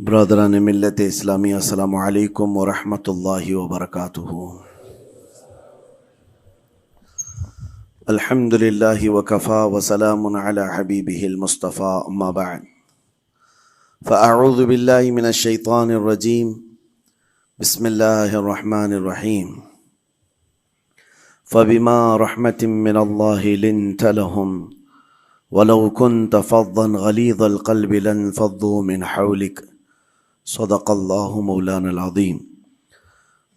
برادران ملت اسلامی، السلام علیکم ورحمۃ اللہ وبرکاتہ۔ الحمد للہ وکفا وسلام علی حبیبہ المصطفیٰ، اما بعد فاعوذ باللہ من الشیطان الرجیم، بسم اللہ الرحمن الرحیم۔ فبما رحمۃ من اللہ لنت لهم ولو كنت فظا غلیظ القلب لانفضوا من حولک، صدق اللہ مولانا العظیم۔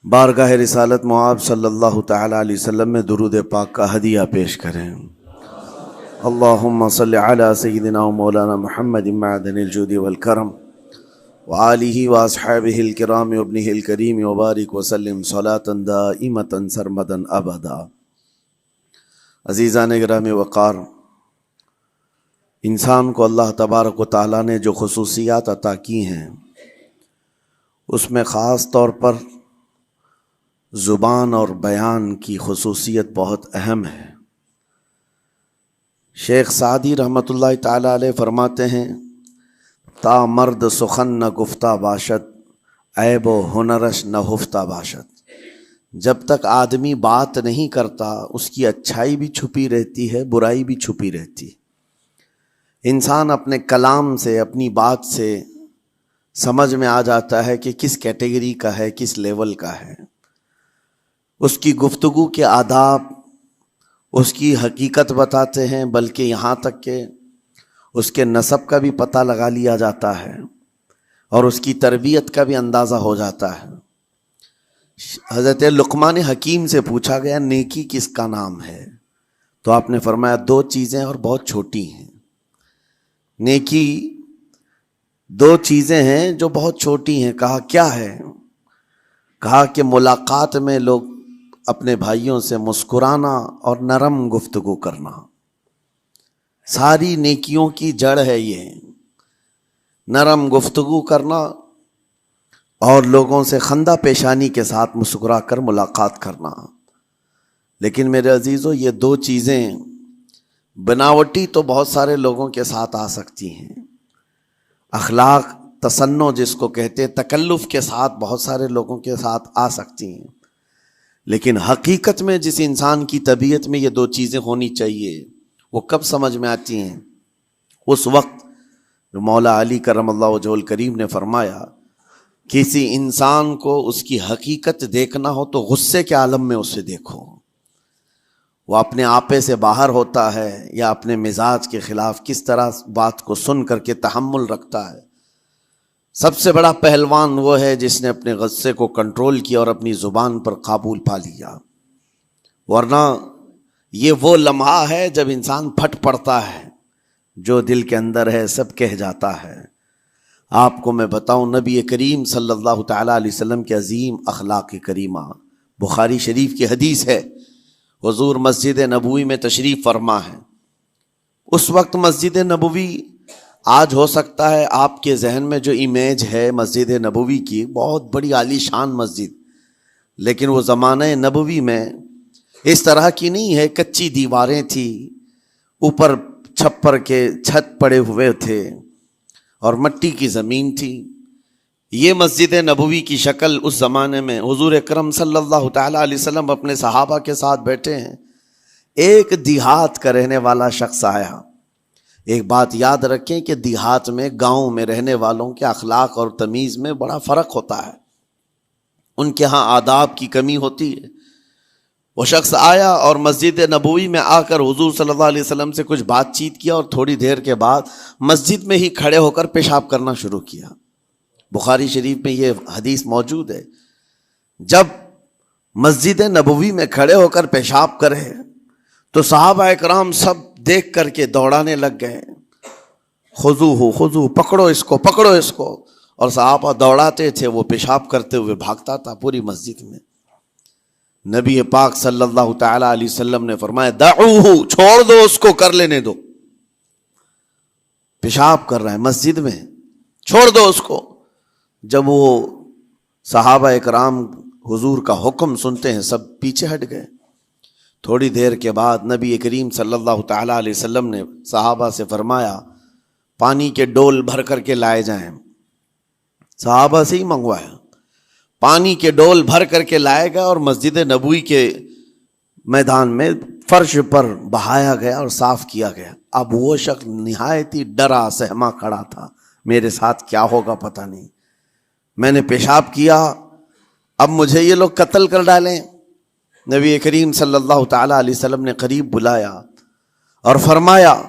بارگاہ رسالت معاب صلی اللہ تعالی علیہ وسلم میں درود پاک کا ہدیہ پیش کریں۔ اللہم صلی علی سیدنا و مولانا محمد معدن الجود والکرم وآلہ واصحابہ الکرام وابنہ الکریم وبارک وسلم صلاۃ دائمۃ سرمدا ابدا۔ عزیزان گرامی وقار، انسان کو اللہ تبارک و تعالیٰ نے جو خصوصیات عطا کی ہیں، اس میں خاص طور پر زبان اور بیان کی خصوصیت بہت اہم ہے۔ شیخ سعدی رحمۃ اللہ تعالی علیہ فرماتے ہیں، تا مرد سخن نہ گفتہ باشد، عیب و ہنرش نہ ہفتہ باشد۔ جب تک آدمی بات نہیں کرتا، اس کی اچھائی بھی چھپی رہتی ہے، برائی بھی چھپی رہتی ہے۔ انسان اپنے کلام سے، اپنی بات سے سمجھ میں آ جاتا ہے کہ کس کیٹیگری کا ہے، کس لیول کا ہے۔ اس کی گفتگو کے آداب اس کی حقیقت بتاتے ہیں، بلکہ یہاں تک کہ اس کے نسب کا بھی پتہ لگا لیا جاتا ہے اور اس کی تربیت کا بھی اندازہ ہو جاتا ہے۔ حضرت لقمان حکیم سے پوچھا گیا، نیکی کس کا نام ہے؟ تو آپ نے فرمایا، دو چیزیں اور بہت چھوٹی ہیں۔ نیکی دو چیزیں ہیں جو بہت چھوٹی ہیں۔ کہا کیا ہے؟ کہا کہ ملاقات میں لوگ اپنے بھائیوں سے مسکرانا اور نرم گفتگو کرنا۔ ساری نیکیوں کی جڑ ہے یہ، نرم گفتگو کرنا اور لوگوں سے خندہ پیشانی کے ساتھ مسکرا کر ملاقات کرنا۔ لیکن میرے عزیزو، یہ دو چیزیں بناوٹی تو بہت سارے لوگوں کے ساتھ آ سکتی ہیں، اخلاق تصنع جس کو کہتے ہیں، تکلف کے ساتھ بہت سارے لوگوں کے ساتھ آ سکتی ہیں، لیکن حقیقت میں جس انسان کی طبیعت میں یہ دو چیزیں ہونی چاہیے، وہ کب سمجھ میں آتی ہیں؟ اس وقت جو مولا علی کرم اللہ وجہہ الکریم نے فرمایا، کسی انسان کو اس کی حقیقت دیکھنا ہو تو غصے کے عالم میں اسے دیکھو۔ وہ اپنے آپے سے باہر ہوتا ہے یا اپنے مزاج کے خلاف کس طرح بات کو سن کر کے تحمل رکھتا ہے۔ سب سے بڑا پہلوان وہ ہے جس نے اپنے غصے کو کنٹرول کیا اور اپنی زبان پر قابو پا لیا، ورنہ یہ وہ لمحہ ہے جب انسان پھٹ پڑتا ہے، جو دل کے اندر ہے سب کہہ جاتا ہے۔ آپ کو میں بتاؤں، نبی کریم صلی اللہ تعالی علیہ وسلم کے عظیم اخلاق کریمہ، بخاری شریف کی حدیث ہے، حضور مسجد نبوی میں تشریف فرما ہے۔ اس وقت مسجد نبوی، آج ہو سکتا ہے آپ کے ذہن میں جو امیج ہے مسجد نبوی کی، بہت بڑی عالی شان مسجد، لیکن وہ زمانہ نبوی میں اس طرح کی نہیں ہے۔ کچی دیواریں تھی، اوپر چھپر کے چھت پڑے ہوئے تھے اور مٹی کی زمین تھی۔ یہ مسجد نبوی کی شکل اس زمانے میں حضور اکرم صلی اللہ تعالی علیہ وسلم اپنے صحابہ کے ساتھ بیٹھے ہیں۔ ایک دیہات کا رہنے والا شخص آیا۔ ایک بات یاد رکھیں کہ دیہات میں، گاؤں میں رہنے والوں کے اخلاق اور تمیز میں بڑا فرق ہوتا ہے، ان کے ہاں آداب کی کمی ہوتی ہے۔ وہ شخص آیا اور مسجد نبوی میں آ کر حضور صلی اللہ علیہ وسلم سے کچھ بات چیت کیا اور تھوڑی دیر کے بعد مسجد میں ہی کھڑے ہو کر پیشاب کرنا شروع کیا۔ بخاری شریف میں یہ حدیث موجود ہے۔ جب مسجد نبوی میں کھڑے ہو کر پیشاب کرے تو صحابہ اکرام سب دیکھ کر کے دوڑانے لگ گئے، خذوہ خذوہ، پکڑو اس کو، پکڑو اس کو، اور صحابہ دوڑاتے تھے، وہ پیشاب کرتے ہوئے بھاگتا تھا پوری مسجد میں۔ نبی پاک صلی اللہ تعالی علیہ وسلم نے فرمایا، دعوہ، چھوڑ دو اس کو، کر لینے دو، پیشاب کر رہا ہے مسجد میں، چھوڑ دو اس کو۔ جب وہ صحابہ اکرام حضور کا حکم سنتے ہیں، سب پیچھے ہٹ گئے۔ تھوڑی دیر کے بعد نبی کریم صلی اللہ تعالی علیہ وسلم نے صحابہ سے فرمایا، پانی کے ڈول بھر کر کے لائے جائیں۔ صحابہ سے ہی منگوایا، پانی کے ڈول بھر کر کے لائے گیا اور مسجد نبوی کے میدان میں فرش پر بہایا گیا اور صاف کیا گیا۔ اب وہ شخص نہایت ہی ڈرا سہما کھڑا تھا، میرے ساتھ کیا ہوگا پتہ نہیں، میں نے پیشاب کیا، اب مجھے یہ لوگ قتل کر ڈالیں۔ نبی کریم صلی اللہ تعالی علیہ وسلم نے قریب بلایا اور فرمایا،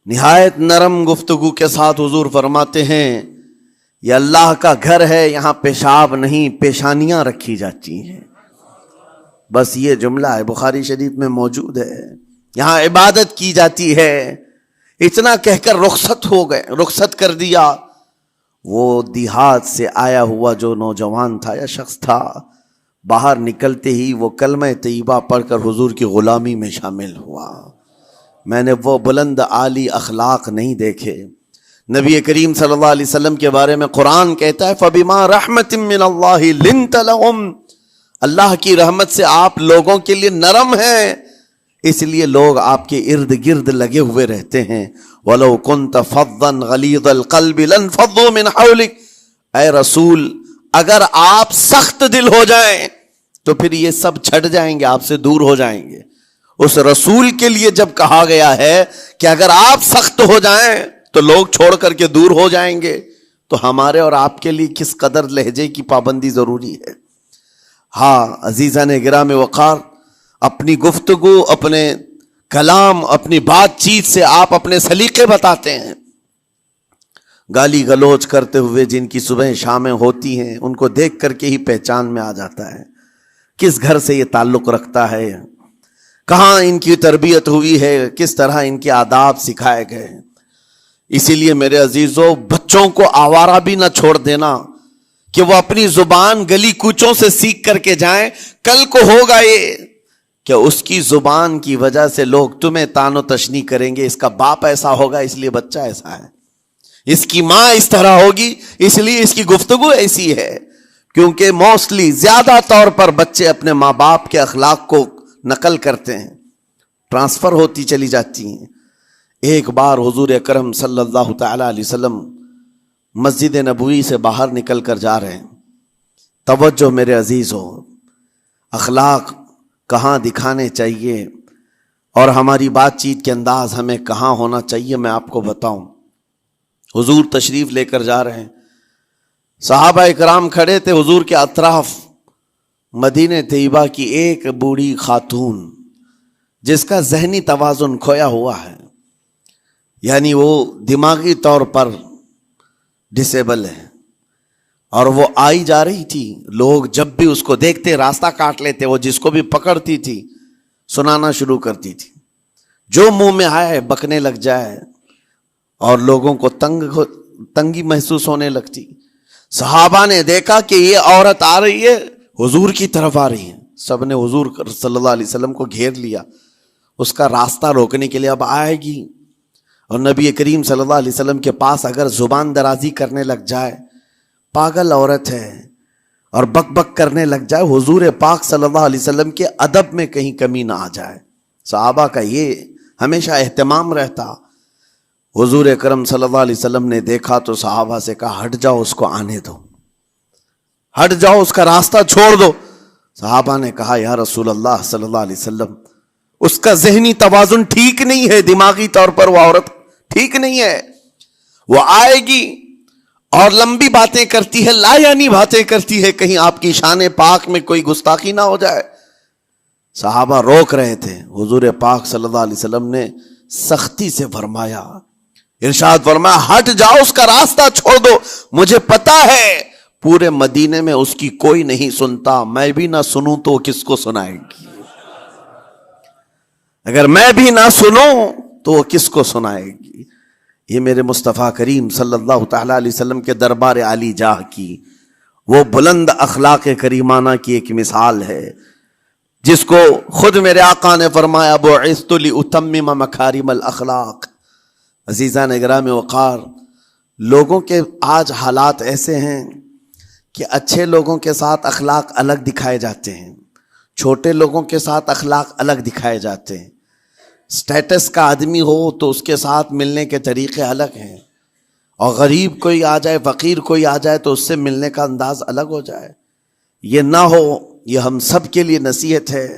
نہایت نرم گفتگو کے ساتھ حضور فرماتے ہیں، یہ اللہ کا گھر ہے، یہاں پیشاب نہیں پیشانیاں رکھی جاتی ہیں۔ بس یہ جملہ ہے، بخاری شریف میں موجود ہے، یہاں عبادت کی جاتی ہے۔ اتنا کہہ کر رخصت ہو گئے، رخصت کر دیا۔ وہ دیہات سے آیا ہوا جو نوجوان تھا یا شخص تھا، باہر نکلتے ہی وہ کلمہ طیبہ پڑھ کر حضور کی غلامی میں شامل ہوا۔ میں نے وہ بلند عالی اخلاق نہیں دیکھے۔ نبی کریم صلی اللہ علیہ وسلم کے بارے میں قرآن کہتا ہے، فَبِمَا رَحْمَةٍ مِّنَ اللَّهِ لِنْتَ لَهُمْ، اللہ کی رحمت سے آپ لوگوں کے لیے نرم ہیں، اس لیے لوگ آپ کے ارد گرد لگے ہوئے رہتے ہیں۔ وَلَوْ كُنْتَ فَظًّا غَلِيظَ الْقَلْبِ لَانْفَضُّوا مِنْ حَوْلِكَ، اے رسول اگر آپ سخت دل ہو جائیں تو پھر یہ سب چھٹ جائیں گے، آپ سے دور ہو جائیں گے۔ اس رسول کے لیے جب کہا گیا ہے کہ اگر آپ سخت ہو جائیں تو لوگ چھوڑ کر کے دور ہو جائیں گے، تو ہمارے اور آپ کے لیے کس قدر لہجے کی پابندی ضروری ہے۔ ہاں عزیزان گرام وقار، اپنی گفتگو، اپنے کلام، اپنی بات چیت سے آپ اپنے سلیقے بتاتے ہیں۔ گالی گلوچ کرتے ہوئے جن کی صبح شامیں ہوتی ہیں، ان کو دیکھ کر کے ہی پہچان میں آ جاتا ہے کس گھر سے یہ تعلق رکھتا ہے، کہاں ان کی تربیت ہوئی ہے، کس طرح ان کے آداب سکھائے گئے۔ اسی لیے میرے عزیزو، بچوں کو آوارہ بھی نہ چھوڑ دینا کہ وہ اپنی زبان گلی کوچوں سے سیکھ کر کے جائیں۔ کل کو ہوگا یہ کہ اس کی زبان کی وجہ سے لوگ تمہیں تان و تشنیع کریں گے، اس کا باپ ایسا ہوگا اس لیے بچہ ایسا ہے، اس کی ماں اس طرح ہوگی اس لیے اس کی گفتگو ایسی ہے۔ کیونکہ موسٹلی زیادہ طور پر بچے اپنے ماں باپ کے اخلاق کو نقل کرتے ہیں، ٹرانسفر ہوتی چلی جاتی ہیں۔ ایک بار حضور اکرم صلی اللہ تعالی علیہ وسلم مسجد نبوی سے باہر نکل کر جا رہے ہیں۔ توجہ میرے عزیز ہو، اخلاق کہاں دکھانے چاہیے اور ہماری بات چیت کے انداز ہمیں کہاں ہونا چاہیے، میں آپ کو بتاؤں۔ حضور تشریف لے کر جا رہے ہیں، صحابہ اکرام کھڑے تھے حضور کے اطراف۔ مدینہ طیبہ کی ایک بوڑھی خاتون جس کا ذہنی توازن کھویا ہوا ہے، یعنی وہ دماغی طور پر ڈسیبل ہے، اور وہ آئی جا رہی تھی۔ لوگ جب بھی اس کو دیکھتے راستہ کاٹ لیتے، وہ جس کو بھی پکڑتی تھی سنانا شروع کرتی تھی، جو منہ میں آئے بکنے لگ جائے، اور لوگوں کو تنگی محسوس ہونے لگتی۔ صحابہ نے دیکھا کہ یہ عورت آ رہی ہے، حضور کی طرف آ رہی ہے، سب نے حضور صلی اللہ علیہ وسلم کو گھیر لیا، اس کا راستہ روکنے کے لیے اب آئے گی۔ اور نبی کریم صلی اللہ علیہ وسلم کے پاس اگر زبان درازی کرنے لگ جائے، پاگل عورت ہے، اور بک بک کرنے لگ جائے، حضور پاک صلی اللہ علیہ وسلم کے ادب میں کہیں کمی نہ آ جائے۔ صحابہ کا یہ ہمیشہ اہتمام رہتا۔ حضور اکرم صلی اللہ علیہ وسلم نے دیکھا تو صحابہ سے کہا، ہٹ جاؤ، اس کو آنے دو، ہٹ جاؤ، اس کا راستہ چھوڑ دو۔ صحابہ نے کہا، یا رسول اللہ صلی اللہ علیہ وسلم، اس کا ذہنی توازن ٹھیک نہیں ہے، دماغی طور پر وہ عورت ٹھیک نہیں ہے، وہ آئے گی اور لمبی باتیں کرتی ہے، لا یعنی باتیں کرتی ہے، کہیں آپ کی شان پاک میں کوئی گستاخی نہ ہو جائے۔ صحابہ روک رہے تھے، حضور پاک صلی اللہ علیہ وسلم نے سختی سے فرمایا، ارشاد فرمایا، ہٹ جاؤ، اس کا راستہ چھوڑ دو، مجھے پتا ہے پورے مدینے میں اس کی کوئی نہیں سنتا، میں بھی نہ سنوں تو وہ کس کو سنائے گی، اگر میں بھی نہ سنوں تو وہ کس کو سنائے گی۔ یہ میرے مصطفیٰ کریم صلی اللہ تعالی علیہ وسلم کے دربار عالی جاہ کی وہ بلند اخلاق کریمانہ کی ایک مثال ہے، جس کو خود میرے آقا نے فرمایا، بعثت لأتمم مکارم الاخلاق۔ عزیزان گرام وقار، لوگوں کے آج حالات ایسے ہیں کہ اچھے لوگوں کے ساتھ اخلاق الگ دکھائے جاتے ہیں، چھوٹے لوگوں کے ساتھ اخلاق الگ دکھائے جاتے ہیں۔ سٹیٹس کا آدمی ہو تو اس کے ساتھ ملنے کے طریقے الگ ہیں، اور غریب کوئی آ جائے، فقیر کوئی آ جائے تو اس سے ملنے کا انداز الگ ہو جائے، یہ نہ ہو۔ یہ ہم سب کے لیے نصیحت ہے۔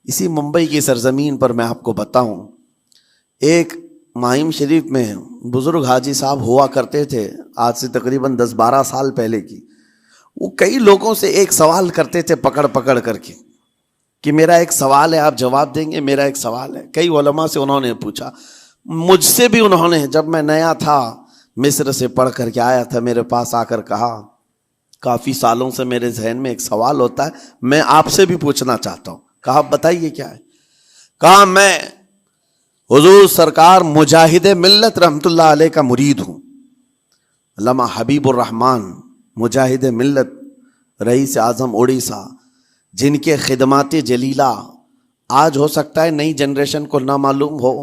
اسی ممبئی کی سرزمین پر میں آپ کو بتاؤں، ایک ماہم شریف میں بزرگ حاجی صاحب ہوا کرتے تھے، آج سے تقریباً 10-12 سال پہلے کی۔ وہ کئی لوگوں سے ایک سوال کرتے تھے پکڑ پکڑ کر کے کہ میرا ایک سوال ہے، آپ جواب دیں گے، میرا ایک سوال ہے۔ کئی علماء سے انہوں نے پوچھا، مجھ سے بھی انہوں نے، جب میں نیا تھا مصر سے پڑھ کر کے آیا تھا، میرے پاس آ کر کہا کافی سالوں سے میرے ذہن میں ایک سوال ہوتا ہے، میں آپ سے بھی پوچھنا چاہتا ہوں۔ کہا بتائیے کیا ہے؟ کہا میں حضور سرکار مجاہد ملت رحمت اللہ علیہ کا مرید ہوں، علامہ حبیب الرحمن مجاہد ملت، رئیس اعظم اڑیسہ، جن کے خدمات جلیلہ آج ہو سکتا ہے نئی جنریشن کو نہ معلوم ہو،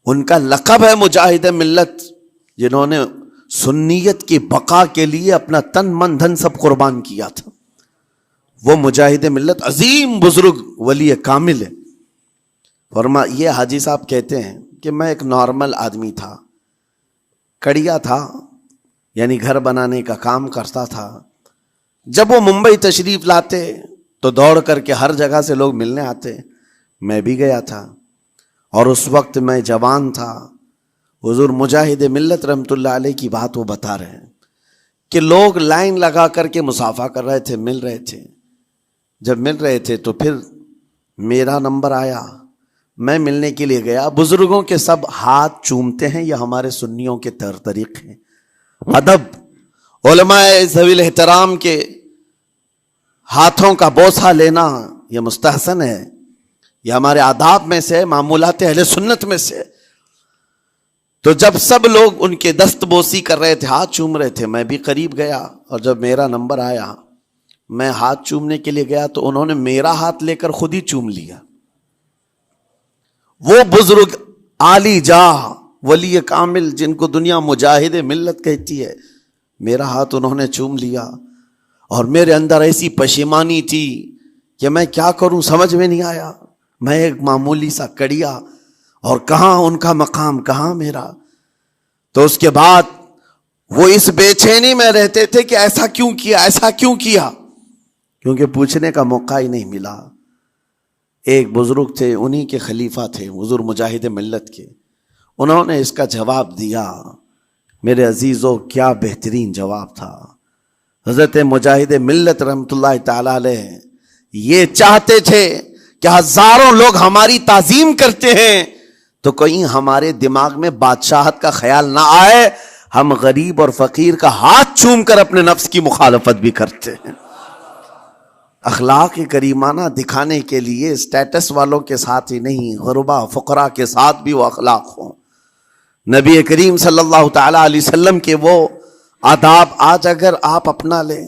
ان کا لقب ہے مجاہد ملت، جنہوں نے سنیت کی بقا کے لیے اپنا تن من دھن سب قربان کیا تھا۔ وہ مجاہد ملت عظیم بزرگ ولی کامل ہے۔ یہ حاجی صاحب کہتے ہیں کہ میں ایک نارمل آدمی تھا، کڑیا تھا، یعنی گھر بنانے کا کام کرتا تھا۔ جب وہ ممبئی تشریف لاتے تو دوڑ کر کے ہر جگہ سے لوگ ملنے آتے، میں بھی گیا تھا، اور اس وقت میں جوان تھا۔ حضور مجاہد ملت رحمت اللہ علیہ کی بات وہ بتا رہے ہیں کہ لوگ لائن لگا کر کے مصافحہ کر رہے تھے، مل رہے تھے۔ جب مل رہے تھے تو پھر میرا نمبر آیا، میں ملنے کے لیے گیا۔ بزرگوں کے سب ہاتھ چومتے ہیں، یہ ہمارے سنیوں کے طریق ہیں۔ ادب، علماء ذوی الاحترام کے ہاتھوں کا بوسہ لینا یہ مستحسن ہے، یہ ہمارے آداب میں سے، معمولات اہل سنت میں سے۔ تو جب سب لوگ ان کے دست بوسی کر رہے تھے، ہاتھ چوم رہے تھے، میں بھی قریب گیا، اور جب میرا نمبر آیا میں ہاتھ چومنے کے لیے گیا تو انہوں نے میرا ہاتھ لے کر خود ہی چوم لیا۔ وہ بزرگ عالی جاہ ولی کامل جن کو دنیا مجاہد ملت کہتی ہے، میرا ہاتھ انہوں نے چوم لیا، اور میرے اندر ایسی پشیمانی تھی کہ میں کیا کروں سمجھ میں نہیں آیا۔ میں ایک معمولی سا کڑیا، اور کہاں ان کا مقام کہاں میرا۔ تو اس کے بعد وہ اس بے چینی میں رہتے تھے کہ ایسا کیوں کیا، ایسا کیوں کیا، کیونکہ پوچھنے کا موقع ہی نہیں ملا۔ ایک بزرگ تھے، انہی کے خلیفہ تھے حضور مجاہد ملت کے، انہوں نے اس کا جواب دیا۔ میرے عزیزوں کیا بہترین جواب تھا۔ حضرت مجاہد ملت رحمت اللہ تعالی علیہ یہ چاہتے تھے کہ ہزاروں لوگ ہماری تعظیم کرتے ہیں تو کہیں ہمارے دماغ میں بادشاہت کا خیال نہ آئے، ہم غریب اور فقیر کا ہاتھ چوم کر اپنے نفس کی مخالفت بھی کرتے ہیں۔ اخلاق کریمانہ دکھانے کے لیے اسٹیٹس والوں کے ساتھ ہی نہیں، غربا فقراء کے ساتھ بھی وہ اخلاق ہوں۔ نبی کریم صلی اللہ تعالی علیہ وسلم کے وہ آداب آج اگر آپ اپنا لیں،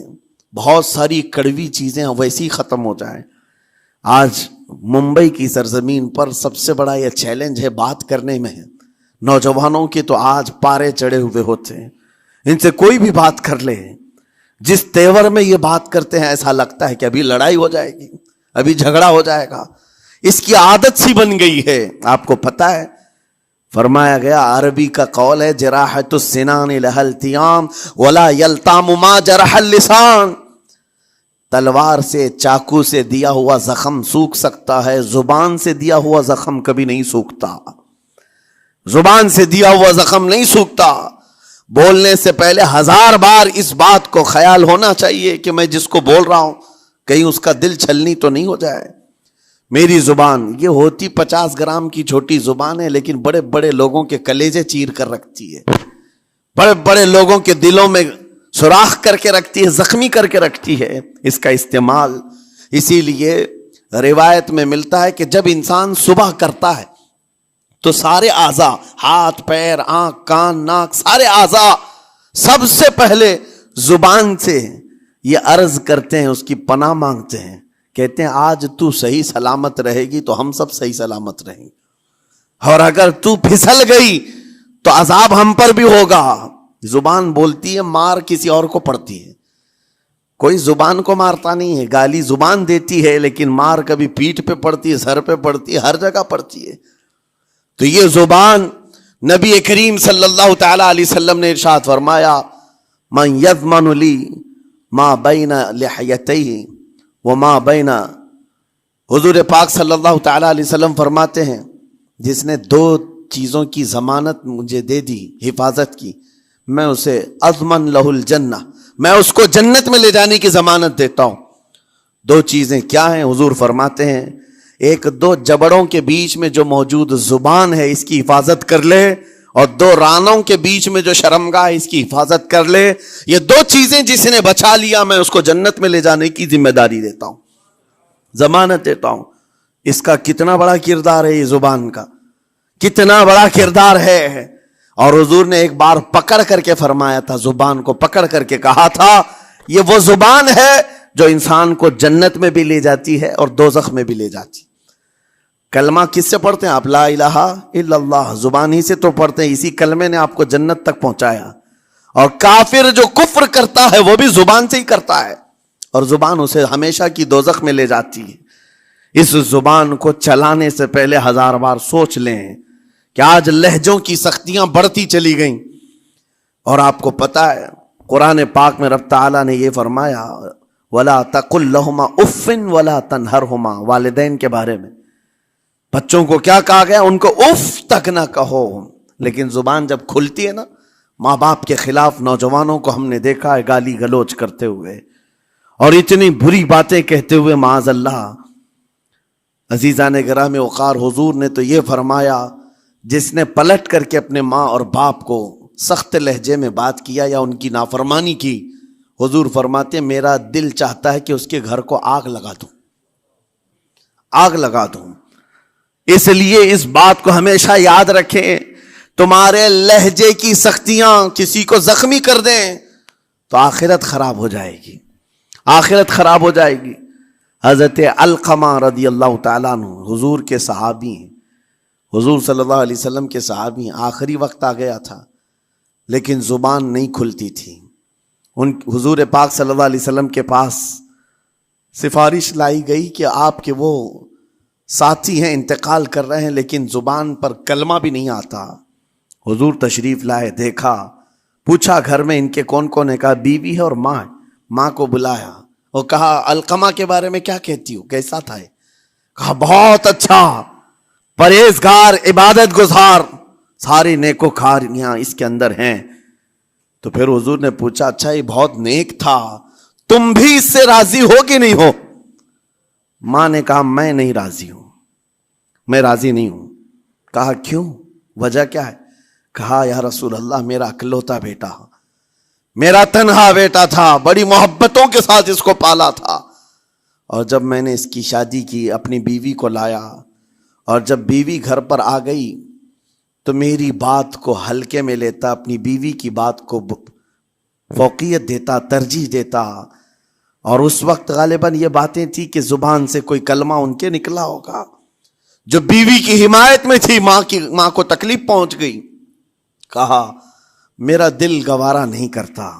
بہت ساری کڑوی چیزیں ویسی ختم ہو جائیں۔ آج ممبئی کی سرزمین پر سب سے بڑا یہ چیلنج ہے بات کرنے میں ہے۔ نوجوانوں کے تو آج پارے چڑھے ہوئے ہوتے ہیں، ان سے کوئی بھی بات کر لے، جس تیور میں یہ بات کرتے ہیں ایسا لگتا ہے کہ ابھی لڑائی ہو جائے گی، ابھی جھگڑا ہو جائے گا۔ اس کی عادت سی بن گئی ہے۔ آپ کو پتہ ہے فرمایا گیا، عربی کا قول ہے، جراحت السنان لها التیام ولا یلتام ما جرح اللسان۔ تلوار سے، چاقو سے دیا ہوا زخم سوکھ سکتا ہے، زبان سے دیا ہوا زخم کبھی نہیں سوکھتا۔ زبان سے دیا ہوا زخم نہیں سوکھتا۔ بولنے سے پہلے 1000 بار اس بات کو خیال ہونا چاہیے کہ میں جس کو بول رہا ہوں کہیں اس کا دل چھلنی تو نہیں ہو جائے۔ میری زبان یہ ہوتی 50 گرام کی چھوٹی زبان ہے، لیکن بڑے بڑے لوگوں کے کلیجے چیر کر رکھتی ہے، بڑے بڑے لوگوں کے دلوں میں سوراخ کر کے رکھتی ہے، زخمی کر کے رکھتی ہے اس کا استعمال۔ اسی لیے روایت میں ملتا ہے کہ جب انسان صبح کرتا ہے تو سارے اعضاء، ہاتھ پیر آنکھ کان ناک، سارے اعضاء سب سے پہلے زبان سے یہ عرض کرتے ہیں، اس کی پناہ مانگتے ہیں، کہتے ہیں آج تو صحیح سلامت رہے گی تو ہم سب صحیح سلامت رہیں گے، اور اگر تو پھسل گئی تو عذاب ہم پر بھی ہوگا۔ زبان بولتی ہے، مار کسی اور کو پڑتی ہے، کوئی زبان کو مارتا نہیں ہے۔ گالی زبان دیتی ہے لیکن مار کبھی پیٹھ پہ پڑتی ہے، سر پہ پڑتی ہے، ہر جگہ پڑتی ہے۔ تو یہ زبان نبی کریم صلی اللہ تعالی علیہ وسلم نے ارشاد فرمایا من یضمن لی ما بین لحیتیہ وما بین، حضور پاک صلی اللہ تعالی علیہ وسلم فرماتے ہیں جس نے دو چیزوں کی ضمانت مجھے دے دی، حفاظت کی، میں اسے اضمن لہ الجنہ، میں اس کو جنت میں لے جانے کی ضمانت دیتا ہوں۔ دو چیزیں کیا ہیں؟ حضور فرماتے ہیں ایک دو جبڑوں کے بیچ میں جو موجود زبان ہے اس کی حفاظت کر لے، اور دو رانوں کے بیچ میں جو شرمگاہ ہے اس کی حفاظت کر لے، یہ دو چیزیں جس نے بچا لیا میں اس کو جنت میں لے جانے کی ذمہ داری دیتا ہوں، ضمانت دیتا ہوں۔ اس کا کتنا بڑا کردار ہے، یہ زبان کا کتنا بڑا کردار ہے۔ اور حضور نے ایک بار پکڑ کر کے فرمایا تھا، زبان کو پکڑ کر کے کہا تھا یہ وہ زبان ہے جو انسان کو جنت میں بھی لے جاتی ہے اور دوزخ میں بھی لے جاتی۔ کلمہ کس سے پڑھتے ہیں آپ؟ لا الہ الا اللہ، زبان ہی سے تو پڑھتے ہیں، اسی کلمے نے آپ کو جنت تک پہنچایا۔ اور کافر جو کفر کرتا ہے وہ بھی زبان سے ہی کرتا ہے، اور زبان اسے ہمیشہ کی دوزخ میں لے جاتی ہے۔ اس زبان کو چلانے سے پہلے 1000 بار سوچ لیں کہ آج لہجوں کی سختیاں بڑھتی چلی گئیں، اور آپ کو پتہ ہے قرآن پاک میں رب تعالیٰ نے یہ فرمایا وَلَا تَقُلْ لَهُمَا اُفٍّ وَلَا تَنْهَرْهُمَا، والدین کے بارے میں بچوں کو کیا کہا گیا؟ ان کو اف تک نہ کہو۔ لیکن زبان جب کھلتی ہے نا، ماں باپ کے خلاف نوجوانوں کو ہم نے دیکھا ہے گالی گلوچ کرتے ہوئے اور اتنی بری باتیں کہتے ہوئے، معاذ اللہ۔ عزیزان گرامی وقار، حضور نے تو یہ فرمایا جس نے پلٹ کر کے اپنے ماں اور باپ کو سخت لہجے میں بات کیا یا ان کی نافرمانی کی، حضور فرماتے ہیں میرا دل چاہتا ہے کہ اس کے گھر کو آگ لگا دوں، آگ لگا دوں۔ اس لیے اس بات کو ہمیشہ یاد رکھیں، تمہارے لہجے کی سختیاں کسی کو زخمی کر دیں تو آخرت خراب ہو جائے گی، آخرت خراب ہو جائے گی۔ حضرت علقمہ رضی اللہ تعالیٰ عنہ حضور کے صحابی ہیں، حضور صلی اللہ علیہ وسلم کے صحابی ہیں، آخری وقت آ گیا تھا لیکن زبان نہیں کھلتی تھی۔ حضور پاک صلی اللہ علیہ وسلم کے پاس سفارش لائی گئی کہ آپ کے وہ ساتھی ہیں انتقال کر رہے ہیں لیکن زبان پر کلمہ بھی نہیں آتا۔ حضور تشریف لائے، دیکھا، پوچھا گھر میں ان کے کون کون ہے؟ کہا بیوی ہے اور ماں ہے۔ ماں کو بلایا اور کہا علقمہ کے بارے میں کیا کہتی ہو، کیسا تھا؟ کہا بہت اچھا، پرہیزگار، عبادت گزار، ساری نیکوکاریاں اس کے اندر ہیں۔ تو پھر حضور نے پوچھا اچھا یہ بہت نیک تھا، تم بھی اس سے راضی ہو کہ نہیں ہو؟ ماں نے کہا میں نہیں راضی ہوں، میں راضی نہیں ہوں۔ کہا کیوں، وجہ کیا ہے؟ کہا یا رسول اللہ میرا اکلوتا بیٹا، میرا تنہا بیٹا تھا، بڑی محبتوں کے ساتھ اس کو پالا تھا، اور جب میں نے اس کی شادی کی اپنی بیوی کو لایا، اور جب بیوی گھر پر آ گئی تو میری بات کو ہلکے میں لیتا، اپنی بیوی کی بات کو فوقیت دیتا، ترجیح دیتا، اور اس وقت غالباً یہ باتیں تھی کہ زبان سے کوئی کلمہ ان کے نکلا ہوگا جو بیوی کی حمایت میں تھی، ماں کو تکلیف پہنچ گئی۔ کہا میرا دل گوارا نہیں کرتا،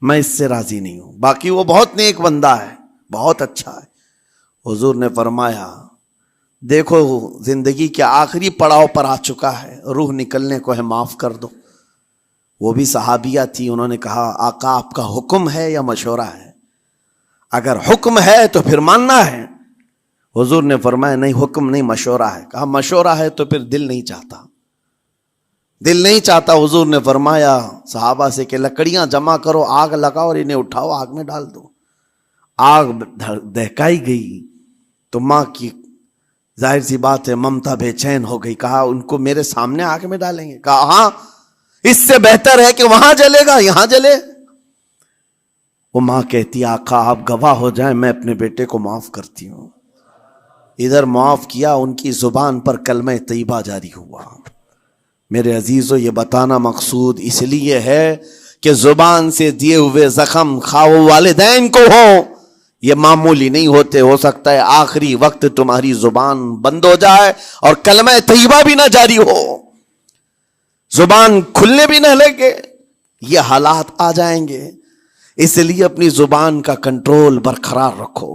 میں اس سے راضی نہیں ہوں، باقی وہ بہت نیک بندہ ہے، بہت اچھا ہے۔ حضور نے فرمایا دیکھو زندگی کے آخری پڑاؤ پر آ چکا ہے، روح نکلنے کو ہے، معاف کر دو۔ وہ بھی صحابیہ تھی، انہوں نے کہا آقا آپ کا حکم ہے یا مشورہ ہے؟ اگر حکم ہے تو پھر ماننا ہے۔ حضور نے فرمایا نہیں، حکم نہیں، مشورہ ہے۔ کہا مشورہ ہے تو پھر دل نہیں چاہتا، دل نہیں چاہتا۔ حضور نے فرمایا صحابہ سے کہ لکڑیاں جمع کرو، آگ لگاؤ اور انہیں اٹھاؤ، آگ میں ڈال دو۔ آگ دہکائی گئی تو ماں کی ظاہر سی بات ہے ممتا بے چین ہو گئی۔ کہا ان کو میرے سامنے آگ میں ڈالیں گے؟ کہا ہاں، اس سے بہتر ہے کہ وہاں جلے گا، یہاں جلے۔ وہ ماں کہتی آقا آپ گواہ ہو جائیں، میں اپنے بیٹے کو معاف کرتی ہوں۔ ادھر معاف کیا، ان کی زبان پر کلمہ طیبہ جاری ہوا۔ میرے عزیزو یہ بتانا مقصود اس لیے ہے کہ زبان سے دیے ہوئے زخم خواہ والدین کو ہو، یہ معمولی نہیں ہوتے۔ ہو سکتا ہے آخری وقت تمہاری زبان بند ہو جائے اور کلمہ طیبہ بھی نہ جاری ہو، زبان کھلنے بھی نہ لگے، یہ حالات آ جائیں گے۔ اس لیے اپنی زبان کا کنٹرول برقرار رکھو،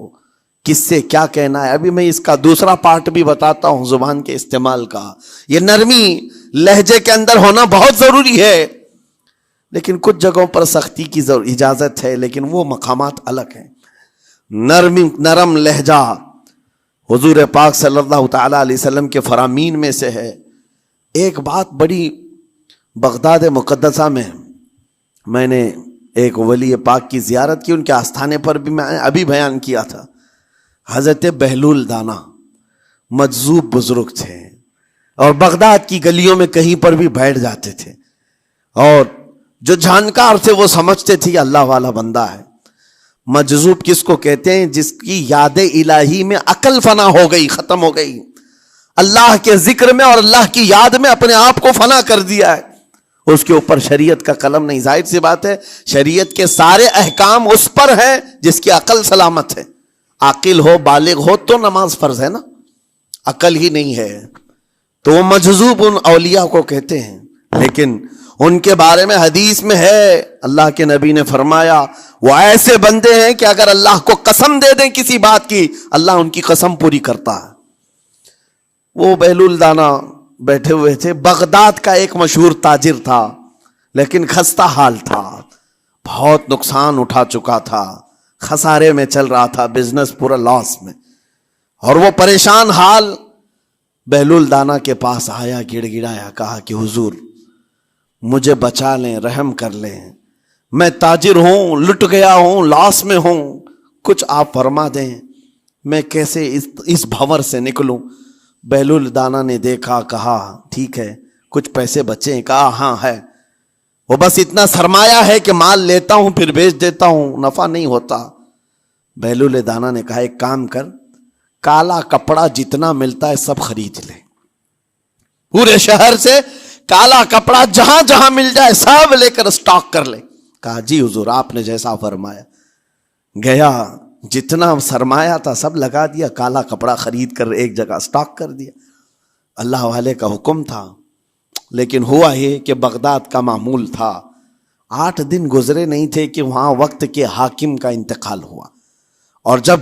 کس سے کیا کہنا ہے۔ ابھی میں اس کا دوسرا پارٹ بھی بتاتا ہوں زبان کے استعمال کا۔ یہ نرمی لہجے کے اندر ہونا بہت ضروری ہے، لیکن کچھ جگہوں پر سختی کی اجازت ہے، لیکن وہ مقامات الگ ہیں۔ نرم لہجہ حضور پاک صلی اللہ تعالی علیہ وسلم کے فرامین میں سے ہے۔ ایک بات بڑی، بغداد مقدسہ میں نے ایک ولی پاک کی زیارت کی، ان کے آستانے پر بھی میں ابھی بیان کیا تھا۔ حضرت بہلول دانا مجذوب بزرگ تھے، اور بغداد کی گلیوں میں کہیں پر بھی بیٹھ جاتے تھے، اور جو جانکار تھے وہ سمجھتے تھے کہ اللہ والا بندہ ہے۔ مجذوب کس کو کہتے ہیں؟ جس کی یاد الہی میں عقل فنا ہو گئی، ختم ہو گئی، اللہ کے ذکر میں اور اللہ کی یاد میں اپنے آپ کو فنا کر دیا ہے، اس کے اوپر شریعت کا قلم نہیں۔ ظاہر سی بات ہے شریعت کے سارے احکام اس پر ہیں جس کی عقل سلامت ہے۔ عاقل ہو، بالغ ہو تو نماز فرض ہے نا، عقل ہی نہیں ہے تو وہ مجذوب ان اولیاء کو کہتے ہیں۔ لیکن ان کے بارے میں حدیث میں ہے، اللہ کے نبی نے فرمایا وہ ایسے بندے ہیں کہ اگر اللہ کو قسم دے دیں کسی بات کی، اللہ ان کی قسم پوری کرتا ہے۔ وہ بہلول دانا بیٹھے ہوئے تھے، بغداد کا ایک مشہور تاجر تھا، لیکن خستہ حال تھا، بہت نقصان اٹھا چکا تھا، خسارے میں چل رہا تھا، بزنس پورا لاس میں، اور وہ پریشان حال بہلول دانا کے پاس آیا، گڑ گڑایا، کہا کہ حضور مجھے بچا لیں، رحم کر لیں، میں تاجر ہوں، لٹ گیا ہوں، لاس میں ہوں، کچھ آپ فرما دیں، میں کیسے اس بھنور سے نکلوں؟ بہلول دانا نے دیکھا، کہا ٹھیک ہے کچھ پیسے بچے؟ کہا ہاں ہے، وہ بس اتنا سرمایہ ہے کہ مال لیتا ہوں پھر بیچ دیتا ہوں، نفع نہیں ہوتا۔ بہلول دانا نے کہا ایک کام کر، کالا کپڑا جتنا ملتا ہے سب خرید لے، پورے شہر سے کالا کپڑا جہاں جہاں مل جائے سب لے کر اسٹاک کر لے۔ کہا جی حضور آپ نے جیسا فرمایا۔ گیا، جتنا سرمایہ تھا سب لگا دیا، کالا کپڑا خرید کر ایک جگہ اسٹاک کر دیا۔ اللہ والے کا حکم تھا، لیکن ہوا یہ کہ بغداد کا معمول تھا، 8 دن گزرے نہیں تھے کہ وہاں وقت کے حاکم کا انتقال ہوا، اور جب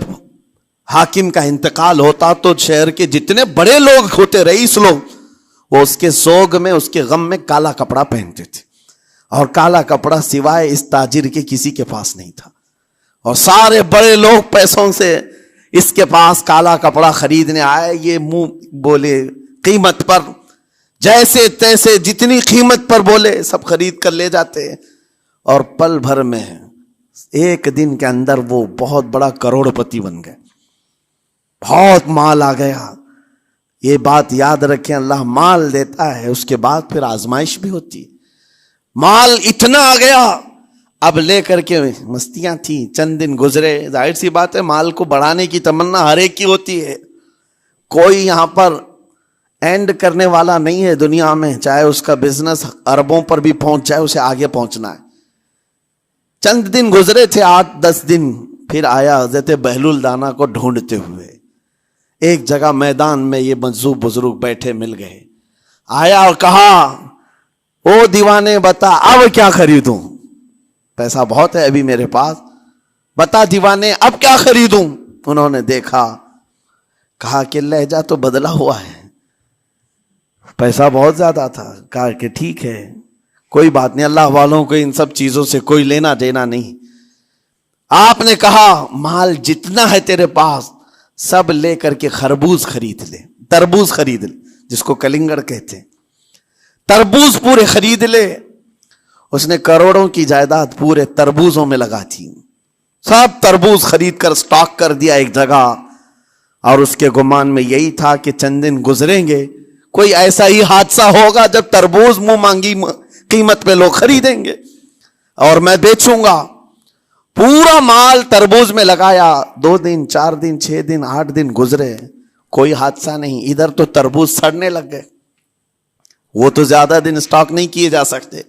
حاکم کا انتقال ہوتا تو شہر کے جتنے بڑے لوگ ہوتے، رئیس لوگ، وہ اس کے سوگ میں، اس کے غم میں کالا کپڑا پہنتے تھے، اور کالا کپڑا سوائے اس تاجر کے کسی کے پاس نہیں تھا، اور سارے بڑے لوگ پیسوں سے اس کے پاس کالا کپڑا خریدنے آئے۔ یہ منہ بولے قیمت پر، جیسے تیسے جتنی قیمت پر بولے سب خرید کر لے جاتے، اور پل بھر میں ایک دن کے اندر وہ بہت بڑا کروڑ پتی بن گئے، بہت مال آ گیا۔ یہ بات یاد رکھیں، اللہ مال دیتا ہے، اس کے بعد پھر آزمائش بھی ہوتی ہے۔ مال اتنا آ گیا، اب لے کر کے مستیاں تھیں، چند دن گزرے، ظاہر سی بات ہے مال کو بڑھانے کی تمنا ہر ایک کی ہوتی ہے، کوئی یہاں پر اینڈ کرنے والا نہیں ہے دنیا میں، چاہے اس کا بزنس اربوں پر بھی پہنچ جائے، اسے آگے پہنچنا ہے۔ چند دن گزرے تھے، 8-10 دن، پھر آیا حضرت بہلول دانا کو ڈھونڈتے ہوئے، ایک جگہ میدان میں یہ مجذوب بزرگ بیٹھے مل گئے، آیا اور کہا او دیوانے بتا اب کیا خریدوں؟ پیسہ بہت ہے ابھی میرے پاس، بتا دیوانے اب کیا خریدوں؟ انہوں نے دیکھا، کہا کہ لہجہ تو بدلا ہوا ہے، پیسہ بہت زیادہ تھا، کہا کہ ٹھیک ہے کوئی بات نہیں، اللہ والوں کو ان سب چیزوں سے کوئی لینا دینا نہیں۔ آپ نے کہا مال جتنا ہے تیرے پاس سب لے کر کے خربوز خرید لے، تربوز خرید لے، جس کو کلنگڑ کہتے ہیں، تربوز پورے خرید لے۔ اس نے کروڑوں کی جائیداد پورے تربوزوں میں لگا تھی، سب تربوز خرید کر سٹاک کر دیا ایک جگہ، اور اس کے گمان میں یہی تھا کہ چند دن گزریں گے، کوئی ایسا ہی حادثہ ہوگا جب تربوز منہ مانگی قیمت پہ لوگ خریدیں گے اور میں بیچوں گا۔ پورا مال تربوز میں لگایا، 2 دن 4 دن 6 دن 8 دن گزرے، کوئی حادثہ نہیں۔ ادھر تو تربوز سڑنے لگ گئے، وہ تو زیادہ دن سٹاک نہیں کیے جا سکتے،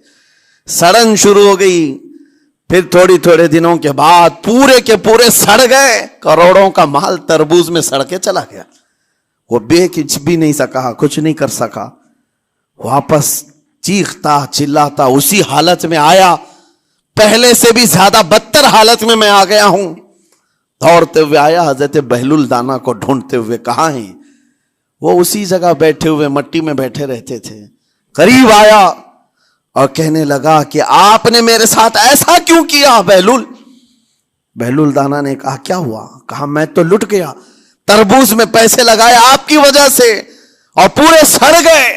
سڑن شروع ہو گئی۔ پھر تھوڑے دنوں کے بعد پورے کے پورے سڑ گئے، کروڑوں کا مال تربوز میں سڑ کے چلا گیا۔ وہ کچھ بھی نہیں سکا، کچھ نہیں کر سکا، واپس چیختا چلاتا اسی حالت میں آیا، پہلے سے بھی زیادہ بدتر حالت میں میں آ گیا ہوں۔ دوڑتے ہوئے آیا، حضرت بہلول دانا کو ڈھونڈتے ہوئے، کہاں ہیں؟ وہ اسی جگہ بیٹھے ہوئے مٹی میں بیٹھے رہتے تھے، قریب آیا اور کہنے لگا کہ آپ نے میرے ساتھ ایسا کیوں کیا بہلول؟ بہلول دانا نے کہا کیا ہوا؟ کہا میں تو لٹ گیا، تربوز میں پیسے لگائے آپ کی وجہ سے اور پورے سڑ گئے۔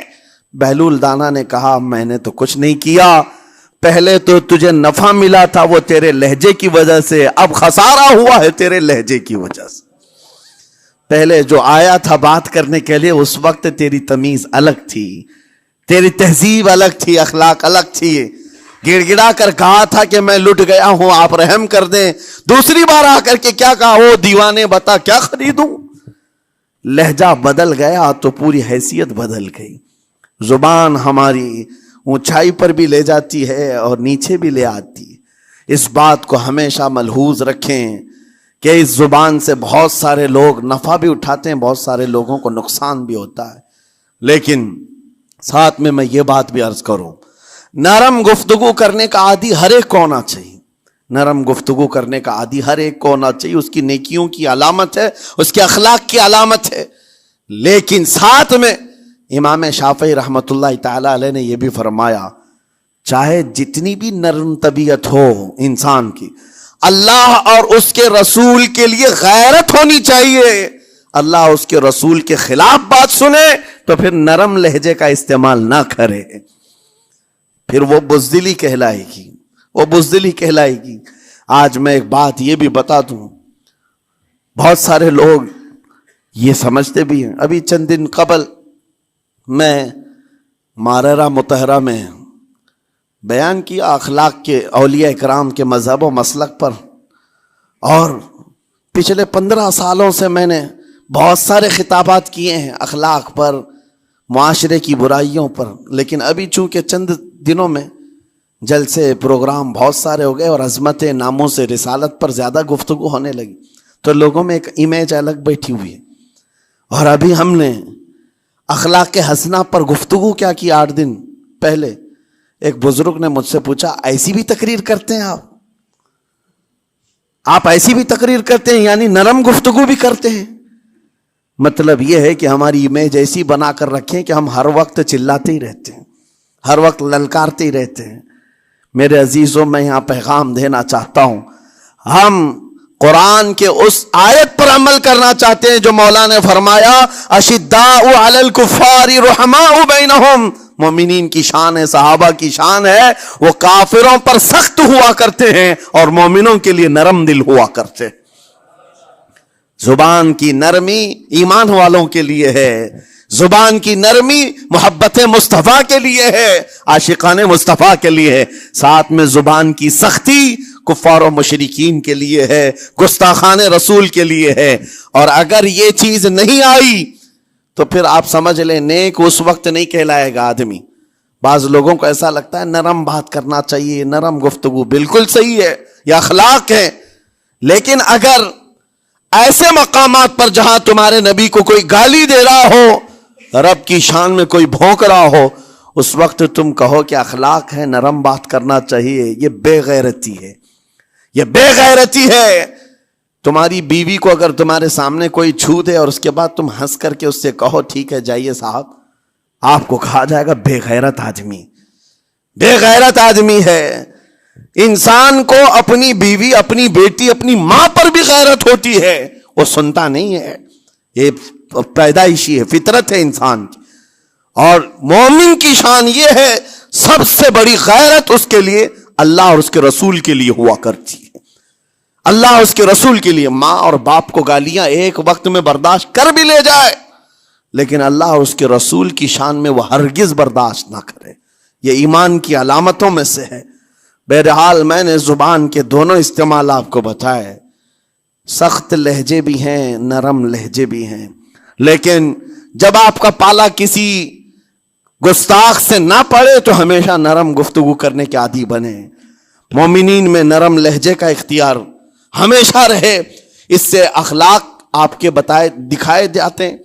بہلول دانا نے کہا میں نے تو کچھ نہیں کیا، پہلے تو تجھے نفع ملا تھا وہ تیرے لہجے کی وجہ سے، اب خسارہ ہوا ہے تیرے لہجے کی وجہ سے۔ پہلے جو آیا تھا بات کرنے کے لیے اس وقت تیری تمیز الگ تھی، تیری تہذیب الگ تھی، اخلاق الگ تھی، گڑ گڑا کر کہا تھا کہ میں لٹ گیا ہوں آپ رحم کر دیں۔ دوسری بار آ کر کے کیا کہا؟ او دیوانے بتا کیا خریدوں؟ لہجہ بدل گیا تو پوری حیثیت بدل گئی۔ زبان ہماری اونچائی پر بھی لے جاتی ہے اور نیچے بھی لے آتی ہے۔ اس بات کو ہمیشہ ملحوظ رکھیں کہ اس زبان سے بہت سارے لوگ نفع بھی اٹھاتے ہیں، بہت سارے لوگوں کو نقصان بھی ہوتا ہے۔ لیکن ساتھ میں یہ بات بھی عرض کروں، نرم گفتگو کرنے کا عادی ہر ایک کو ہونا چاہیے، نرم گفتگو کرنے کا عادی ہر ایک کو ہونا چاہیے، اس کی نیکیوں کی علامت ہے، اس کے اخلاق کی علامت ہے۔ لیکن ساتھ میں امام شافعی رحمۃ اللہ تعالی علیہ نے یہ بھی فرمایا، چاہے جتنی بھی نرم طبیعت ہو انسان کی، اللہ اور اس کے رسول کے لیے غیرت ہونی چاہیے۔ اللہ اس کے رسول کے خلاف بات سنے تو پھر نرم لہجے کا استعمال نہ کرے، پھر وہ بزدلی کہلائے گی، وہ بزدلی کہلائے گی۔ آج میں ایک بات یہ بھی بتا دوں، بہت سارے لوگ یہ سمجھتے بھی ہیں، ابھی چند دن قبل میں ماررہ مطہرہ میں بیان کیا اخلاق کے اولیاء اکرام کے مذہب و مسلک پر، اور پچھلے 15 سالوں سے میں نے بہت سارے خطابات کیے ہیں اخلاق پر، معاشرے کی برائیوں پر، لیکن ابھی چونکہ چند دنوں میں جلسے پروگرام بہت سارے ہو گئے اور عظمت ناموس رسالت پر زیادہ گفتگو ہونے لگی تو لوگوں میں ایک امیج الگ بیٹھی ہوئی ہے۔ اور ابھی ہم نے اخلاق حسنہ پر گفتگو کیا کی 8 دن پہلے، ایک بزرگ نے مجھ سے پوچھا ایسی بھی تقریر کرتے ہیں آپ ایسی بھی تقریر کرتے ہیں، یعنی نرم گفتگو بھی کرتے ہیں؟ مطلب یہ ہے کہ ہماری امیج ایسی بنا کر رکھیں کہ ہم ہر وقت چلاتے ہی رہتے ہیں، ہر وقت للکارتے ہی رہتے ہیں۔ میرے عزیزوں، میں یہاں پیغام دینا چاہتا ہوں، ہم قرآن کے اس آیت پر عمل کرنا چاہتے ہیں جو مولا نے فرمایا اشداء علی الکفار رحماء بینہم، مومنین کی شان ہے، صحابہ کی شان ہے، وہ کافروں پر سخت ہوا کرتے ہیں اور مومنوں کے لیے نرم دل ہوا کرتے ہیں۔ زبان کی نرمی ایمان والوں کے لیے ہے، زبان کی نرمی محبت مصطفیٰ کے لیے ہے، عاشقان مصطفیٰ کے لیے ہے، ساتھ میں زبان کی سختی کفار و مشرکین کے لیے ہے، گستاخان رسول کے لیے ہے۔ اور اگر یہ چیز نہیں آئی تو پھر آپ سمجھ لیں نیک اس وقت نہیں کہلائے گا آدمی۔ بعض لوگوں کو ایسا لگتا ہے نرم بات کرنا چاہیے، نرم گفتگو، بالکل صحیح ہے، یہ اخلاق ہے، لیکن اگر ایسے مقامات پر جہاں تمہارے نبی کو کوئی گالی دے رہا ہو، رب کی شان میں کوئی بھونک رہا ہو، اس وقت تم کہو کہ اخلاق ہے، نرم بات کرنا چاہیے، یہ بے غیرتی ہے، یہ بے غیرتی ہے۔ تمہاری بیوی کو اگر تمہارے سامنے کوئی چھو دے اور اس کے بعد تم ہنس کر کے اس سے کہو ٹھیک ہے جائیے صاحب، آپ کو کہا جائے گا بے غیرت آدمی، بے غیرت آدمی ہے۔ انسان کو اپنی بیوی، اپنی بیٹی، اپنی ماں پر بھی غیرت ہوتی ہے، وہ سنتا نہیں ہے، یہ پیدائشی ہے، فطرت ہے انسان کی۔ اور مومن کی شان یہ ہے سب سے بڑی غیرت اس کے لیے اللہ اور اس کے رسول کے لیے ہوا کرتی ہے، اللہ اور اس کے رسول کے لیے۔ ماں اور باپ کو گالیاں ایک وقت میں برداشت کر بھی لے جائے، لیکن اللہ اور اس کے رسول کی شان میں وہ ہرگز برداشت نہ کرے، یہ ایمان کی علامتوں میں سے ہے۔ بہرحال میں نے زبان کے دونوں استعمال آپ کو بتائے، سخت لہجے بھی ہیں، نرم لہجے بھی ہیں، لیکن جب آپ کا پالا کسی گستاخ سے نہ پڑے تو ہمیشہ نرم گفتگو کرنے کے عادی بنے۔ مومنین میں نرم لہجے کا اختیار ہمیشہ رہے، اس سے اخلاق آپ کے بتائے دکھائے جاتے ہیں،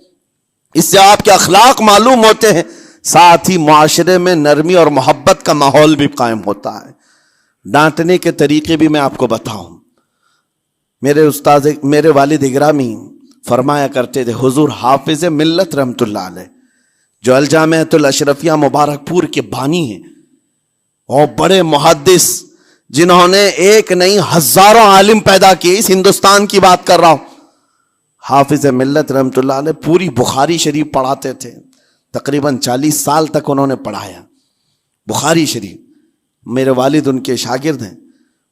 اس سے آپ کے اخلاق معلوم ہوتے ہیں، ساتھ ہی معاشرے میں نرمی اور محبت کا ماحول بھی قائم ہوتا ہے۔ ڈانٹنے کے طریقے بھی میں آپ کو بتاؤں، میرے والد اگرامی فرمایا کرتے تھے، حضور حافظ ملت رحمت اللہ علیہ جو الجامعۃ الاشرفیہ مبارک پور کے بانی ہیں اور بڑے محدث، جنہوں نے ایک نہیں ہزاروں عالم پیدا کیے. اس ہندوستان کی بات کر رہا ہوں. حافظ ملت رحمۃ اللہ علیہ پوری بخاری شریف پڑھاتے تھے. تقریباً 40 سال تک انہوں نے پڑھایا بخاری شریف. میرے والد ان کے شاگرد ہیں.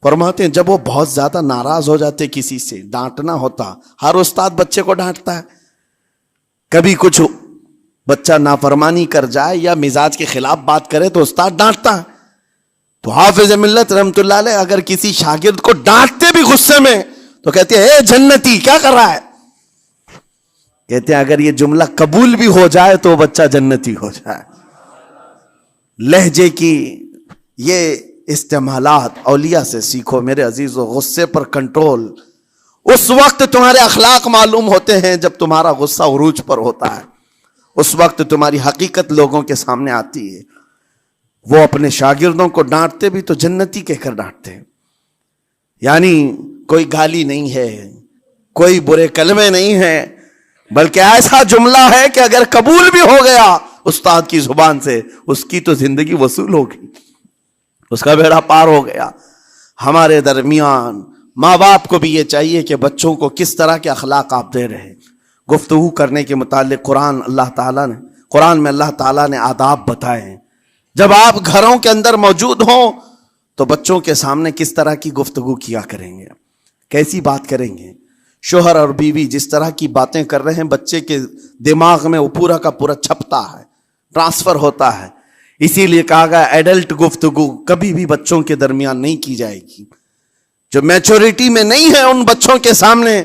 فرماتے ہیں جب وہ بہت زیادہ ناراض ہو جاتے کسی سے، ڈانٹنا ہوتا، ہر استاد بچے کو ڈانٹتا ہے، کبھی کچھ بچہ نافرمانی کر جائے یا مزاج کے خلاف بات کرے تو استاد ڈانٹتا ہے. تو حافظ ملت رحمۃ اللہ علیہ اگر کسی شاگرد کو ڈانٹتے بھی غصے میں تو کہتے ہیں اے جنتی کیا کر رہا ہے. کہتے ہیں اگر یہ جملہ قبول بھی ہو جائے تو بچہ جنتی ہو جائے. لہجے کی یہ استعمالات اولیاء سے سیکھو میرے عزیزو. غصے پر کنٹرول اس وقت تمہارے اخلاق معلوم ہوتے ہیں جب تمہارا غصہ عروج پر ہوتا ہے. اس وقت تمہاری حقیقت لوگوں کے سامنے آتی ہے. وہ اپنے شاگردوں کو ڈانٹتے بھی تو جنتی کہہ کر ڈانٹتے ہیں. یعنی کوئی گالی نہیں ہے، کوئی برے کلمے نہیں ہیں، بلکہ ایسا جملہ ہے کہ اگر قبول بھی ہو گیا استاد کی زبان سے، اس کی تو زندگی وصول ہوگی، اس کا بیڑا پار ہو گیا. ہمارے درمیان ماں باپ کو بھی یہ چاہیے کہ بچوں کو کس طرح کے اخلاق آپ دے رہے ہیں. گفتگو کرنے کے متعلق قرآن میں اللہ تعالیٰ نے آداب بتائے ہیں. جب آپ گھروں کے اندر موجود ہوں تو بچوں کے سامنے کس طرح کی گفتگو کیا کریں گے، کیسی بات کریں گے. شوہر اور بیوی جس طرح کی باتیں کر رہے ہیں بچے کے دماغ میں وہ پورا کا پورا چھپتا ہے، ٹرانسفر ہوتا ہے. اسی لیے کہا گیا ایڈلٹ گفتگو کبھی بھی بچوں کے درمیان نہیں کی جائے گی. جو میچورٹی میں نہیں ہے ان بچوں کے سامنے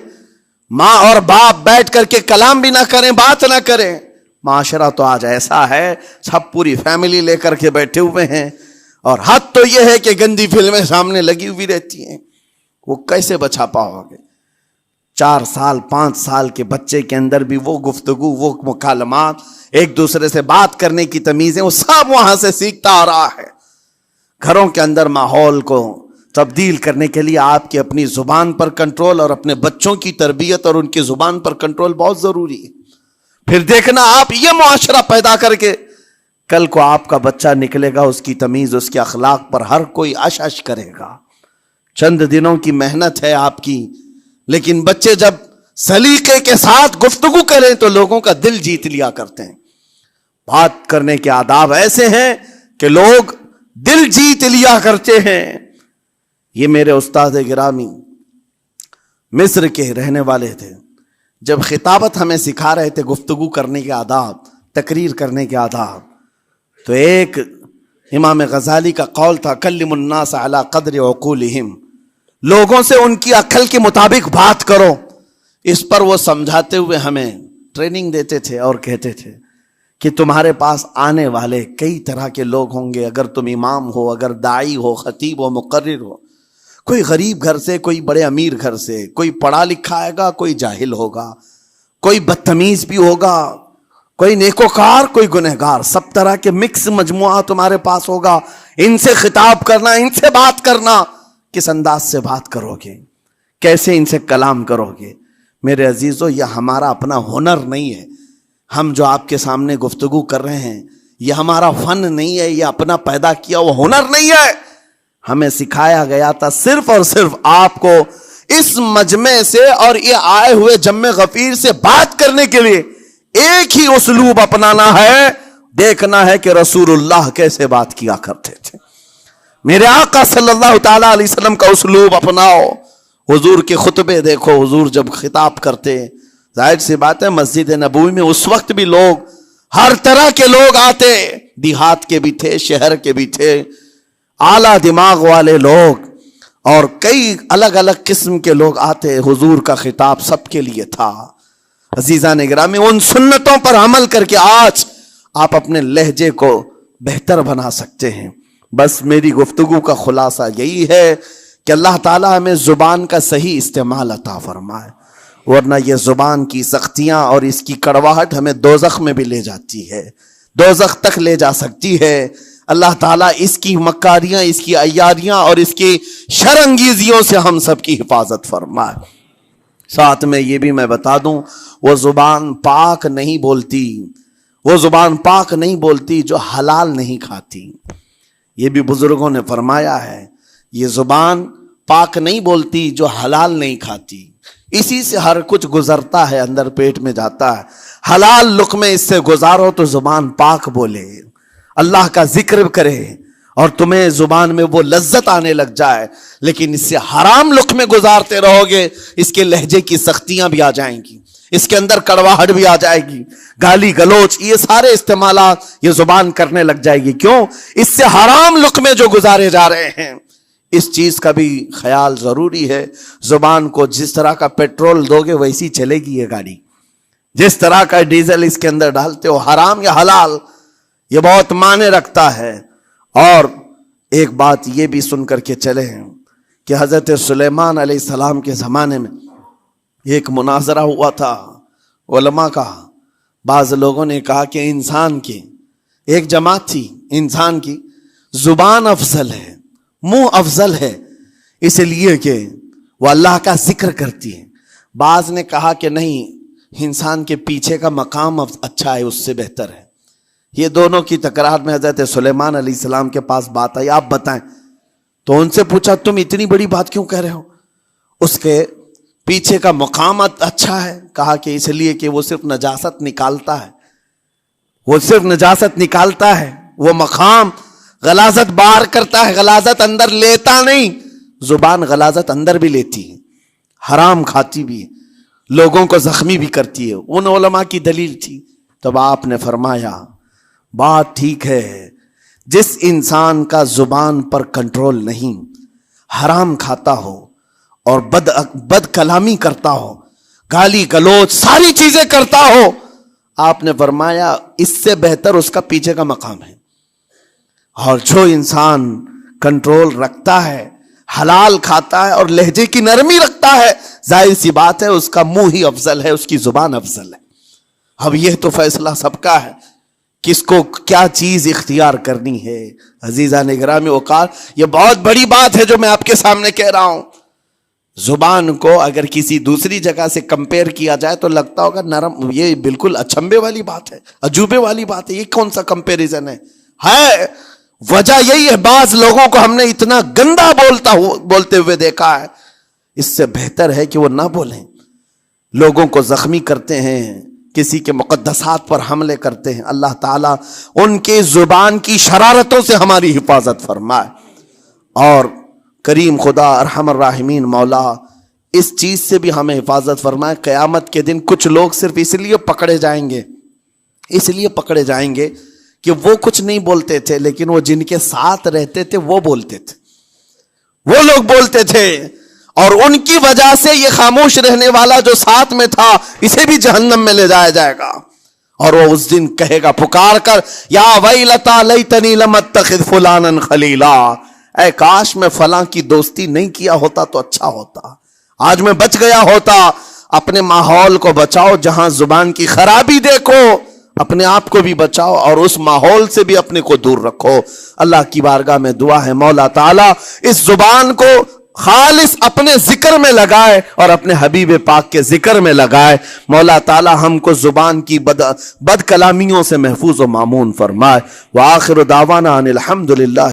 ماں اور باپ بیٹھ کر کے کلام بھی نہ کریں، بات نہ کریں. معاشرہ تو آج ایسا ہے سب پوری فیملی لے کر کے بیٹھے ہوئے ہیں، اور حد تو یہ ہے کہ گندی فلمیں سامنے لگی ہوئی رہتی ہیں. وہ کیسے بچا پاؤ گے؟ 4 سال 5 سال کے بچے کے اندر بھی وہ گفتگو، وہ مکالمات، ایک دوسرے سے بات کرنے کی تمیزیں، وہ سب وہاں سے سیکھتا آ رہا ہے. گھروں کے اندر ماحول کو تبدیل کرنے کے لیے آپ کی اپنی زبان پر کنٹرول اور اپنے بچوں کی تربیت اور ان کی زبان پر کنٹرول بہت ضروری ہے. پھر دیکھنا آپ یہ معاشرہ پیدا کر کے کل کو آپ کا بچہ نکلے گا، اس کی تمیز، اس کے اخلاق پر ہر کوئی اش اش کرے گا. چند دنوں کی محنت ہے آپ کی، لیکن بچے جب سلیقے کے ساتھ گفتگو کریں تو لوگوں کا دل جیت لیا کرتے ہیں. بات کرنے کے آداب ایسے ہیں کہ لوگ دل جیت لیا کرتے ہیں. یہ میرے استاد گرامی مصر کے رہنے والے تھے. جب خطابت ہمیں سکھا رہے تھے گفتگو کرنے کے آداب، تقریر کرنے کے آداب، تو ایک امام غزالی کا قول تھا کلم الناس علی قدر عقولہم، لوگوں سے ان کی عقل کے مطابق بات کرو. اس پر وہ سمجھاتے ہوئے ہمیں ٹریننگ دیتے تھے اور کہتے تھے کہ تمہارے پاس آنے والے کئی طرح کے لوگ ہوں گے. اگر تم امام ہو، اگر داعی ہو، خطیب ہو، مقرر ہو، کوئی غریب گھر سے، کوئی بڑے امیر گھر سے، کوئی پڑھا لکھا آئے گا، کوئی جاہل ہوگا، کوئی بدتمیز بھی ہوگا، کوئی نیکوکار، کوئی گنہگار، سب طرح کے مکس مجموعہ تمہارے پاس ہوگا. ان سے خطاب کرنا، ان سے بات کرنا، کس انداز سے بات کرو گے، کیسے ان سے کلام کرو گے. میرے عزیزو یہ ہمارا اپنا ہنر نہیں ہے. ہم جو آپ کے سامنے گفتگو کر رہے ہیں یہ ہمارا فن نہیں ہے، یہ اپنا پیدا کیا وہ ہنر نہیں ہے. ہمیں سکھایا گیا تھا صرف اور صرف آپ کو اس مجمع سے اور یہ آئے ہوئے جمع غفیر سے بات کرنے کے لیے ایک ہی اسلوب اپنانا ہے. دیکھنا ہے کہ رسول اللہ کیسے بات کیا کرتے تھے. میرے آقا صلی اللہ تعالی علیہ وسلم کا اسلوب اپناؤ. حضور کے خطبے دیکھو، حضور جب خطاب کرتے، ظاہر سی بات ہے مسجد نبوی میں اس وقت بھی لوگ، ہر طرح کے لوگ آتے، دیہات کے بھی تھے، شہر کے بھی تھے، اعلیٰ دماغ والے لوگ اور کئی الگ الگ قسم کے لوگ آتے. حضور کا خطاب سب کے لیے تھا. عزیزان گرامی، ان سنتوں پر عمل کر کے آج آپ اپنے لہجے کو بہتر بنا سکتے ہیں. بس میری گفتگو کا خلاصہ یہی ہے کہ اللہ تعالیٰ ہمیں زبان کا صحیح استعمال عطا فرمائے، ورنہ یہ زبان کی سختیاں اور اس کی کڑواہٹ ہمیں دوزخ میں بھی لے جاتی ہے، دوزخ تک لے جا سکتی ہے. اللہ تعالیٰ اس کی مکاریاں، اس کی عیاریاں اور اس کی شرانگیزیوں سے ہم سب کی حفاظت فرمائے. ساتھ میں یہ بھی میں بتا دوں، وہ زبان پاک نہیں بولتی، وہ زبان پاک نہیں بولتی جو حلال نہیں کھاتی. یہ بھی بزرگوں نے فرمایا ہے، یہ زبان پاک نہیں بولتی جو حلال نہیں کھاتی. اسی سے ہر کچھ گزرتا ہے، اندر پیٹ میں جاتا ہے. حلال لقمے اس سے گزارو تو زبان پاک بولے، اللہ کا ذکر کرے اور تمہیں زبان میں وہ لذت آنے لگ جائے. لیکن اس سے حرام لقمے گزارتے رہو گے، اس کے لہجے کی سختیاں بھی آ جائیں گی، اس کے اندر کڑواہٹ بھی آ جائے گی، گالی گلوچ یہ سارے استعمالات یہ زبان کرنے لگ جائے گی. کیوں؟ اس سے حرام لقمے جو گزارے جا رہے ہیں. اس چیز کا بھی خیال ضروری ہے. زبان کو جس طرح کا پیٹرول دو گے ویسی چلے گی یہ گاڑی. جس طرح کا ڈیزل اس کے اندر ڈالتے ہو، حرام یا حلال، یہ بہت معنی رکھتا ہے. اور ایک بات یہ بھی سن کر کے چلے ہیں کہ حضرت سلیمان علیہ السلام کے زمانے میں ایک مناظرہ ہوا تھا علماء کا. بعض لوگوں نے کہا کہ انسان کی ایک جماعت تھی، انسان کی زبان افضل ہے، منہ افضل ہے، اس لیے کہ وہ اللہ کا ذکر کرتی ہے. بعض نے کہا کہ نہیں، انسان کے پیچھے کا مقام اچھا ہے، اس سے بہتر ہے. یہ دونوں کی تکرار میں حضرت سلیمان علیہ السلام کے پاس بات آئی، آپ بتائیں. تو ان سے پوچھا تم اتنی بڑی بات کیوں کہہ رہے ہو؟ اس کے پیچھے کا مقام اچھا ہے. کہا کہ اس لیے کہ وہ صرف نجاست نکالتا ہے، وہ صرف نجاست نکالتا ہے، وہ مقام غلاظت باہر کرتا ہے، غلاظت اندر لیتا نہیں. زبان غلاظت اندر بھی لیتی ہے، حرام کھاتی بھی ہے، لوگوں کو زخمی بھی کرتی ہے. ان علماء کی دلیل تھی. تب آپ نے فرمایا بات ٹھیک ہے، جس انسان کا زبان پر کنٹرول نہیں، حرام کھاتا ہو اور بد کلامی کرتا ہو، گالی گلوچ ساری چیزیں کرتا ہو، آپ نے فرمایا اس سے بہتر اس کا پیچھے کا مقام ہے. اور جو انسان کنٹرول رکھتا ہے، حلال کھاتا ہے اور لہجے کی نرمی رکھتا ہے، ظاہر سی بات ہے اس کا منہ ہی افضل ہے، اس کی زبان افضل ہے. اب یہ تو فیصلہ سب کا ہے، کس کو کیا چیز اختیار کرنی ہے. عزیزان گرامی اوقات، یہ بہت بڑی بات ہے جو میں آپ کے سامنے کہہ رہا ہوں. زبان کو اگر کسی دوسری جگہ سے کمپیئر کیا جائے تو لگتا ہوگا نرم، یہ بالکل اچنبے والی بات ہے، عجوبے والی بات ہے، یہ کون سا کمپیریزن ہے. وجہ یہی ہے، بعض لوگوں کو ہم نے اتنا گندا بولتے ہوئے دیکھا ہے. اس سے بہتر ہے کہ وہ نہ بولیں. لوگوں کو زخمی کرتے ہیں، کسی کے مقدسات پر حملے کرتے ہیں. اللہ تعالیٰ ان کے زبان کی شرارتوں سے ہماری حفاظت فرمائے. اور کریم خدا ارحم الراحمین مولا اس چیز سے بھی ہمیں حفاظت فرمائے. قیامت کے دن کچھ لوگ صرف اس لیے پکڑے جائیں گے کہ وہ کچھ نہیں بولتے تھے، لیکن وہ جن کے ساتھ رہتے تھے وہ بولتے تھے، وہ لوگ بولتے تھے، اور ان کی وجہ سے یہ خاموش رہنے والا جو ساتھ میں تھا اسے بھی جہنم میں لے جایا جائے گا. اور وہ اس دن کہے گا پکار کر، یا ویلتا لیتنی لم اتخذ فلانا خلیلا، اے کاش میں فلاں کی دوستی نہیں کیا ہوتا تو اچھا ہوتا، آج میں بچ گیا ہوتا. اپنے ماحول کو بچاؤ، جہاں زبان کی خرابی دیکھو اپنے آپ کو بھی بچاؤ اور اس ماحول سے بھی اپنے کو دور رکھو. اللہ کی بارگاہ میں دعا ہے مولا تعالیٰ اس زبان کو خالص اپنے ذکر میں لگائے اور اپنے حبیب پاک کے ذکر میں لگائے. مولا تعالیٰ ہم کو زبان کی بد کلامیوں سے محفوظ و مامون فرمائے. وآخر دعوانا ان الحمدللہ.